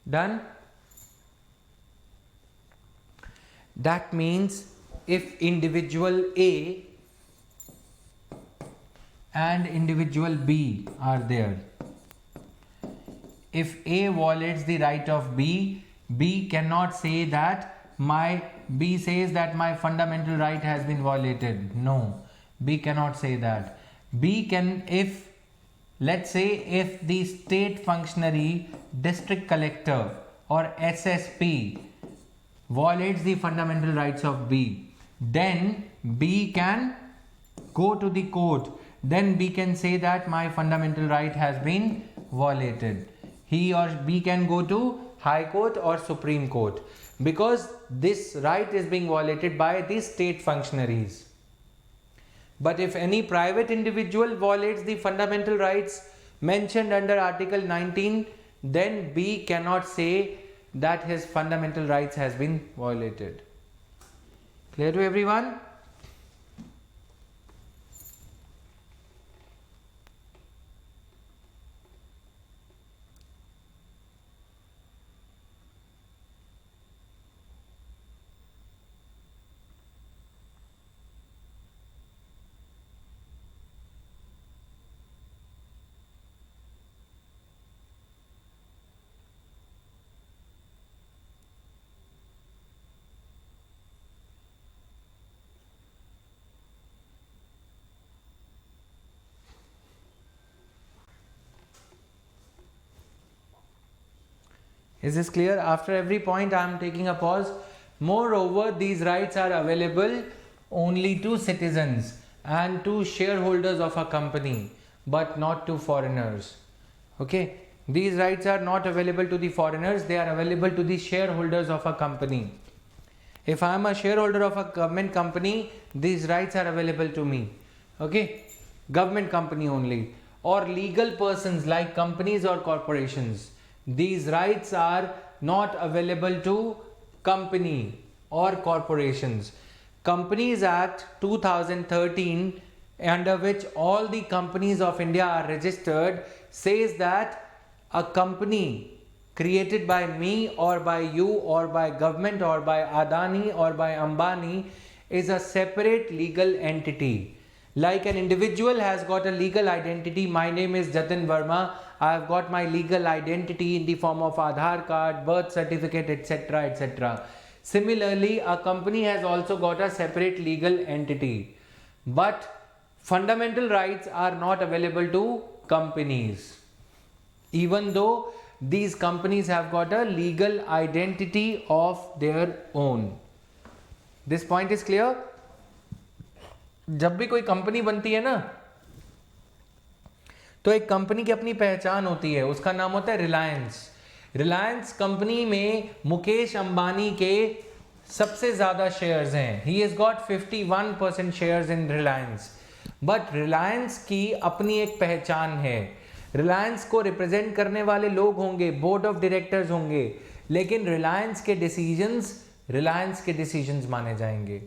S1: Done? That means if individual A and individual B are there, if A violates the right of B, B cannot say that B says that my fundamental right has been violated. No, B cannot say that. B can, if let's say if the state functionary, district collector or SSP violates the fundamental rights of B, then B can go to the court. Then B can say that my fundamental right has been violated. He or B can go to High Court or Supreme Court because this right is being violated by the state functionaries. But if any private individual violates the fundamental rights mentioned under Article 19, then B cannot say that his fundamental rights has been violated. Clear to everyone? Is this clear? After every point I am taking a pause. Moreover, these rights are available only to citizens and to shareholders of a company, but not to foreigners. Okay, these rights are not available to the foreigners, they are available to the shareholders of a company. If I am a shareholder of a government company, these rights are available to me. Okay, government company only, or legal persons like companies or corporations. These rights are not available to company or corporations. Companies Act 2013, under which all the companies of India are registered, says that a company created by me or by you or by government or by Adani or by Ambani is a separate legal entity. Like an individual has got a legal identity, my name is Jatin Verma, I have got my legal identity in the form of Aadhaar card, birth certificate, etc. etc. Similarly, a company has also got a separate legal entity. But fundamental rights are not available to companies, even though these companies have got a legal identity of their own. This point is clear? जब भी कोई company बनती है ना, तो एक company की अपनी पहचान होती है, उसका नाम होता है रिलायंस. रिलायंस कंपनी में मुकेश अंबानी के सबसे ज्यादा शेयर्स हैं. He has got 51% shares in Reliance. But Reliance की अपनी एक पहचान है. रिलायंस को रिप्रेजेंट करने वाले लोग होंगे, बोर्ड ऑफ डायरेक्टर्स होंगे, लेकिन रिलायंस के डिसीजंस माने जाएंगे.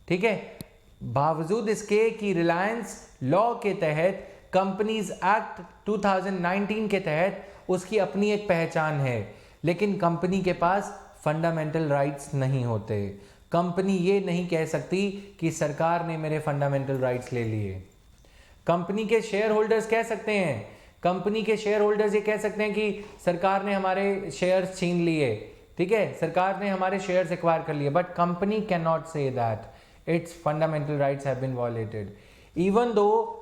S1: ठीक है, बावजूद इसके कि रिलायंस लॉ के तहत, कंपनीज एक्ट 2019 के तहत उसकी अपनी एक पहचान है, लेकिन कंपनी के पास फंडामेंटल राइट्स नहीं होते. कंपनी ये नहीं कह सकती कि सरकार ने मेरे फंडामेंटल राइट्स ले लिए. कंपनी के शेयर होल्डर्स कह सकते हैं, कंपनी के शेयर होल्डर्स ये कह सकते हैं कि सरकार ने हमारे शेयर्स छीन लिए, ठीक है, सरकार ने हमारे शेयर्स एक्वायर कर लिए. But company can not say that its fundamental rights have been violated. Even though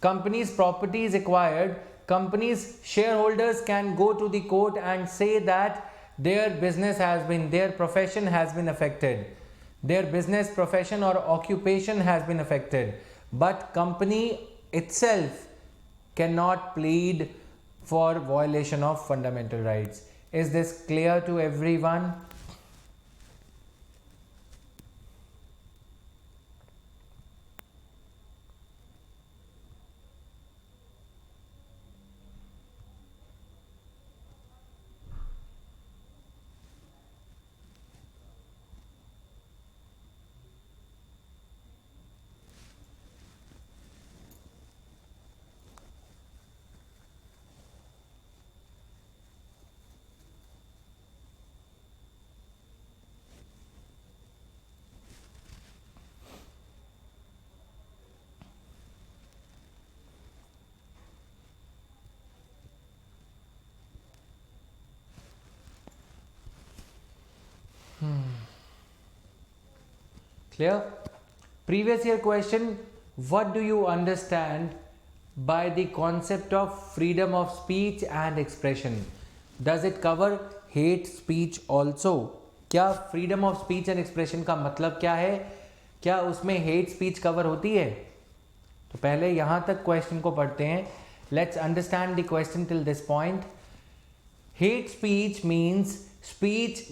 S1: companies' property is acquired, companies' shareholders can go to the court and say that their business has been, their profession has been affected, their business, profession or occupation has been affected. But company itself cannot plead for violation of fundamental rights. Is this clear to everyone? Clear? Previous year question, what do you understand by the concept of freedom of speech and expression? Does it cover hate speech also? क्या freedom of speech and expression का मतलब क्या है? क्या उसमें hate speech cover होती है? तो पहले यहाँ तक question को पढ़ते हैं. Let's understand the question till this point. Hate speech means speech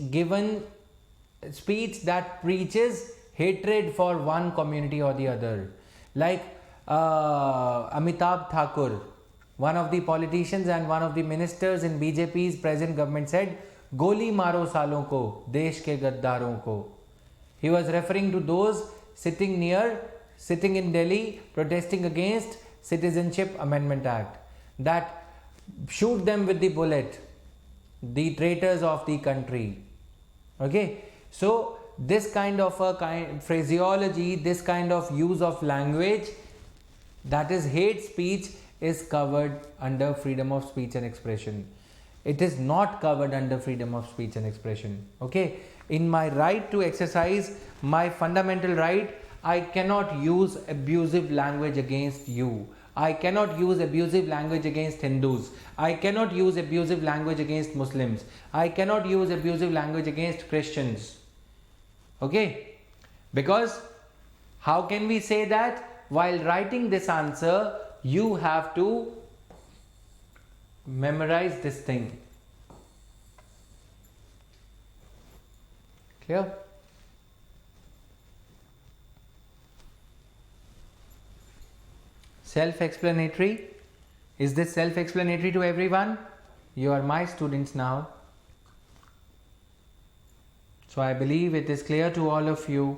S1: that preaches hatred for one community or the other. Like Amitabh Thakur, one of the politicians and one of the ministers in BJP's present government, said, "Goli maro salon ko, desh ke gaddaron ko." He was referring to those sitting in Delhi protesting against Citizenship Amendment Act, that shoot them with the bullet, the traitors of the country. Okay, so this kind of phraseology, this kind of use of language, that is hate speech, is covered under freedom of speech and expression. It is not covered under freedom of speech and expression. Okay, in my right to exercise my fundamental right, I cannot use abusive language against you. I cannot use abusive language against Hindus. I cannot use abusive language against Muslims. I cannot use abusive language against Christians. Okay? Because how can we say that? While writing this answer, you have to memorize this thing. Clear? Self-explanatory. Is this self-explanatory to everyone? You are my students now. So I believe it is clear to all of you.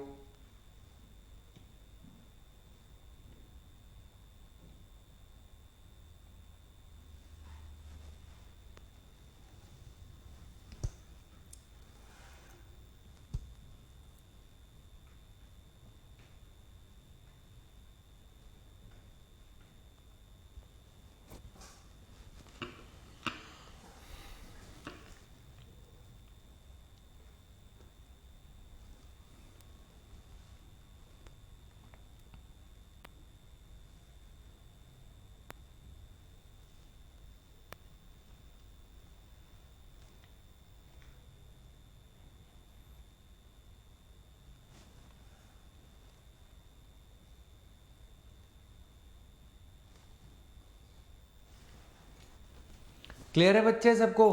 S1: Clear है बच्चे सबको?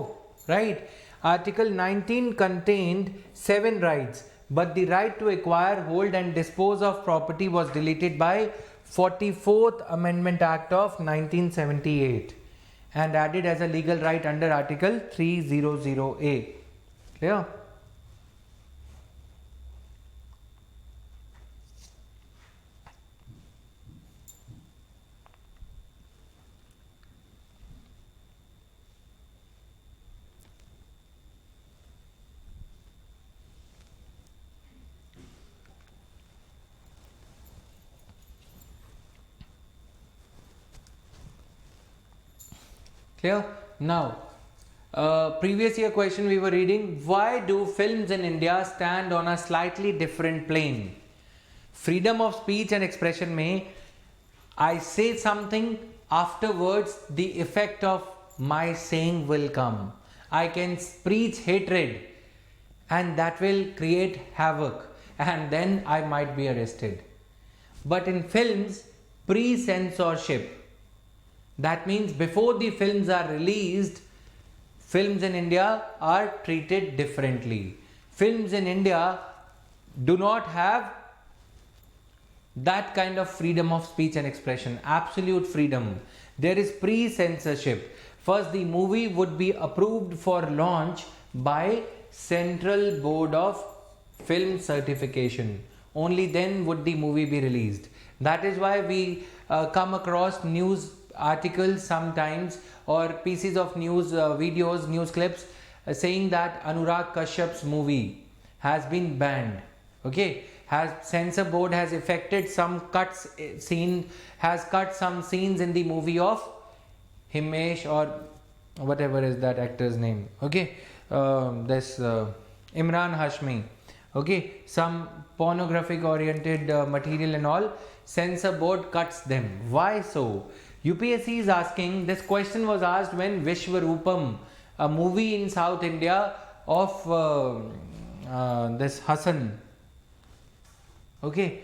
S1: Right? Article 19 contained 7 rights, but the right to acquire, hold and dispose of property was deleted by 44th Amendment Act of 1978 and added as a legal right under Article 300A. Clear? Clear? Now, previous year question we were reading, why do films in India stand on a slightly different plane? Freedom of speech and expression may I say something, afterwards the effect of my saying will come. I can preach hatred and that will create havoc and then I might be arrested. But in films, pre-censorship, that means before the films are released, films in India are treated differently. Films in India do not have that kind of freedom of speech and expression, absolute freedom. There is pre-censorship. First, the movie would be approved for launch by Central Board of Film Certification. Only then would the movie be released. That is why we come across news articles sometimes or pieces of news videos, news clips saying that Anurag Kashyap's movie has been banned. Okay, censor board has effected some has cut some scenes in the movie of Himesh or whatever is that actor's name. Okay, Imran Hashmi. Okay, some pornographic oriented material and all. Censor board cuts them. Why so? UPSC is asking, this question was asked when Vishwarupam, a movie in South India of this Hassan. Okay,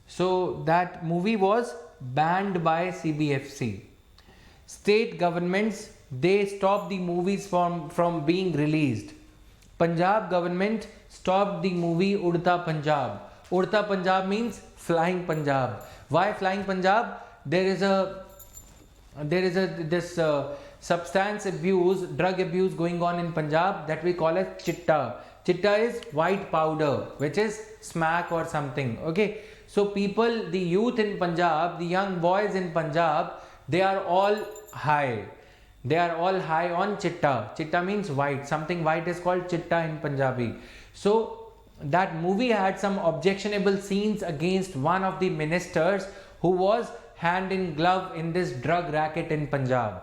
S1: so that movie was banned by CBFC. State governments, they stopped the movies from being released. Punjab government stopped the movie Udta Punjab. Udta Punjab means flying Punjab. Why flying Punjab? There is this substance abuse, drug abuse going on in Punjab that we call as chitta. Chitta is white powder, which is smack or something. Okay, so people, the youth in Punjab, the young boys in Punjab, they are all high. They are all high on chitta. Chitta means white. Something white is called chitta in Punjabi. So that movie had some objectionable scenes against one of the ministers who was hand in glove in this drug racket in Punjab.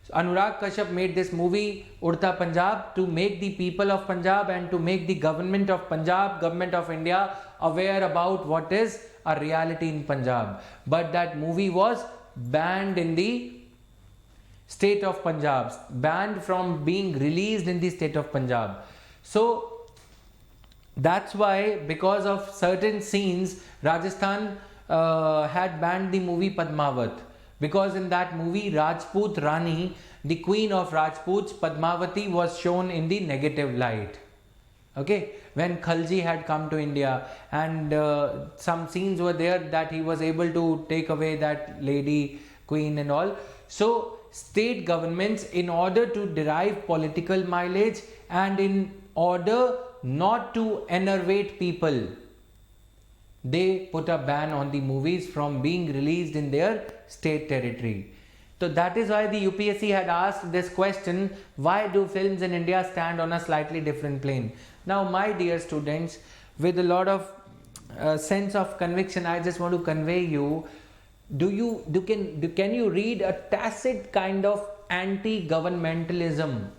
S1: So Anurag Kashyap made this movie Udta Punjab to make the people of Punjab and to make the government of Punjab, government of India aware about what is a reality in Punjab. But that movie was banned in the state of Punjab, banned from being released in the state of Punjab. So that's why, because of certain scenes, Rajasthan had banned the movie Padmavat, because in that movie Rajput Rani, the queen of Rajputs, Padmavati, was shown in the negative light. Okay, when Khalji had come to India, and some scenes were there that he was able to take away that lady queen and all. So state governments, in order to derive political mileage and in order not to enervate people, they put a ban on the movies from being released in their state territory. So that is why the UPSC had asked this question, why do films in India stand on a slightly different plane? Now, my dear students, with a lot of sense of conviction, I just want to convey you, can you read a tacit kind of anti-governmentalism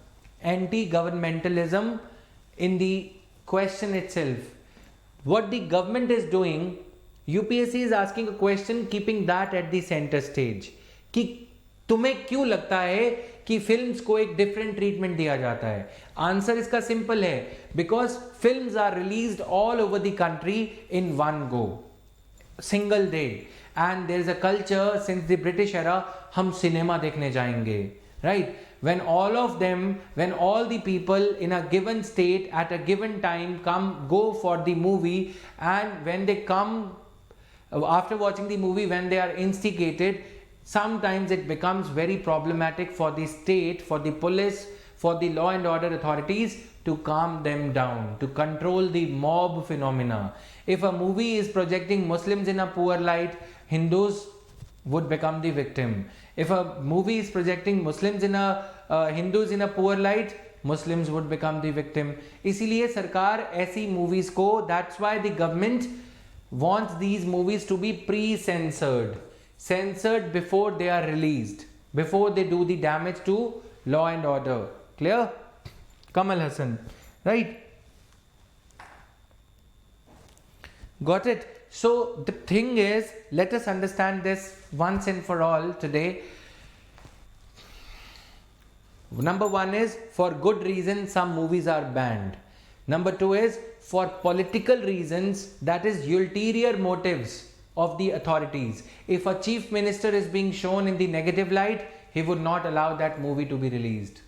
S1: in the question itself? What the government is doing, UPSC is asking a question keeping that at the center stage, कि तुम्हें क्यों लगता है कि films को एक different treatment दिया जाता है? आंसर इसका सिंपल है, because films are released all over the country in one go, single day, and there is a culture since the British era, हम सिनेमा देखने जाएंगे, right? When all of them, when all the people in a given state at a given time go for the movie, and when they come after watching the movie, when they are instigated, sometimes it becomes very problematic for the state, for the police, for the law and order authorities to calm them down, to control the mob phenomena. If a movie is projecting Muslims in a poor light, Hindus would become the victim. If a movie is projecting Muslims in Hindus in a poor light, Muslims would become the victim. इसीलिए सरकार ऐसी movies को, that's why the government wants these movies to be pre-censored, censored before they are released, before they do the damage to law and order. Clear? Kamal Hassan, right? Got it? So the thing is, let us understand this once and for all today. Number one is, for good reason some movies are banned. Number two is, for political reasons, that is ulterior motives of the authorities. If a chief minister is being shown in the negative light, he would not allow that movie to be released,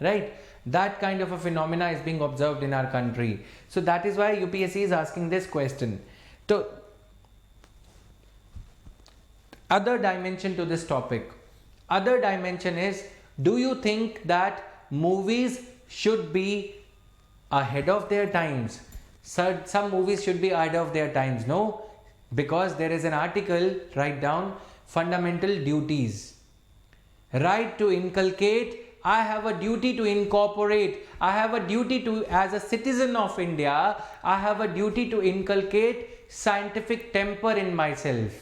S1: right? That kind of a phenomena is being observed in our country. So that is why UPSC is asking this question. So, other dimension to this topic. Other dimension is, do you think that movies should be ahead of their times? Some movies should be ahead of their times. No, because there is an article, write down, fundamental duties. Right to inculcate, I have a duty to incorporate, I have a duty to, as a citizen of India, I have a duty to inculcate scientific temper in myself.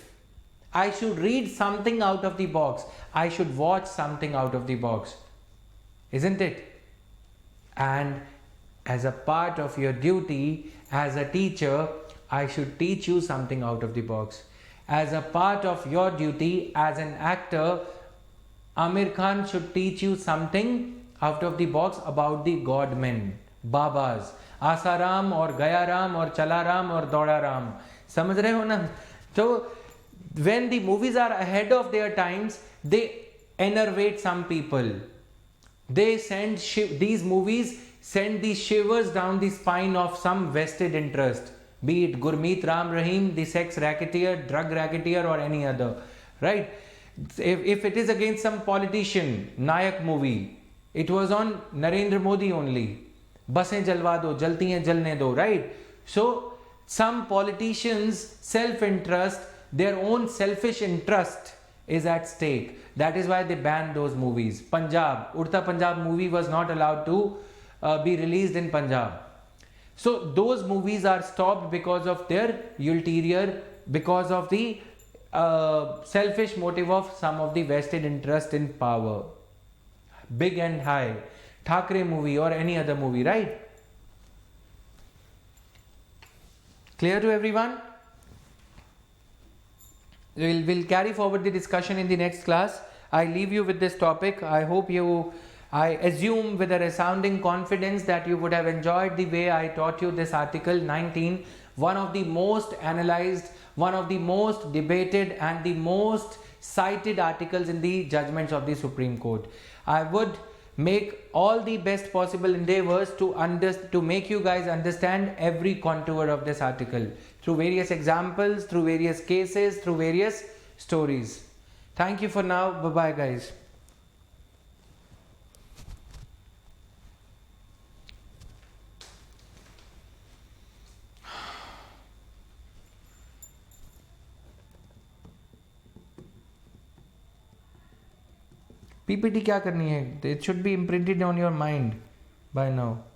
S1: I should read something out of the box. I should watch something out of the box. Isn't it? And as a part of your duty as a teacher, I should teach you something out of the box. As a part of your duty as an actor, Amir Khan should teach you something out of the box about the god men, Babas, Asaram or Gayaram or Chalaram or Dodaram. समझ रहे हो ना? So when the movies are ahead of their times, they enervate some people. They send these movies send the shivers down the spine of some vested interest, be it Gurmeet Ram Rahim, the sex racketeer, drug racketeer, or any other, right? If it is against some politician, Nayak movie, it was on Narendra Modi only. Basein jalwa do, jalti hain jalne do, right? So some politicians' self-interest, their own selfish interest is at stake. That is why they banned those movies. Punjab, Urta Punjab movie was not allowed to be released in Punjab. So those movies are stopped because of their ulterior, because of the selfish motive of some of the vested interest in power. Big and high. Thakre movie or any other movie, right? Clear to everyone? We'll carry forward the discussion in the next class. I leave you with this topic. I assume with a resounding confidence that you would have enjoyed the way I taught you this article 19, one of the most analyzed, one of the most debated and the most cited articles in the judgments of the Supreme Court. I would make all the best possible endeavors to make you guys understand every contour of this article through various examples, through various cases, through various stories. Thank you for now. Bye bye, guys. PPT क्या करनी है? It should be imprinted on your mind by now.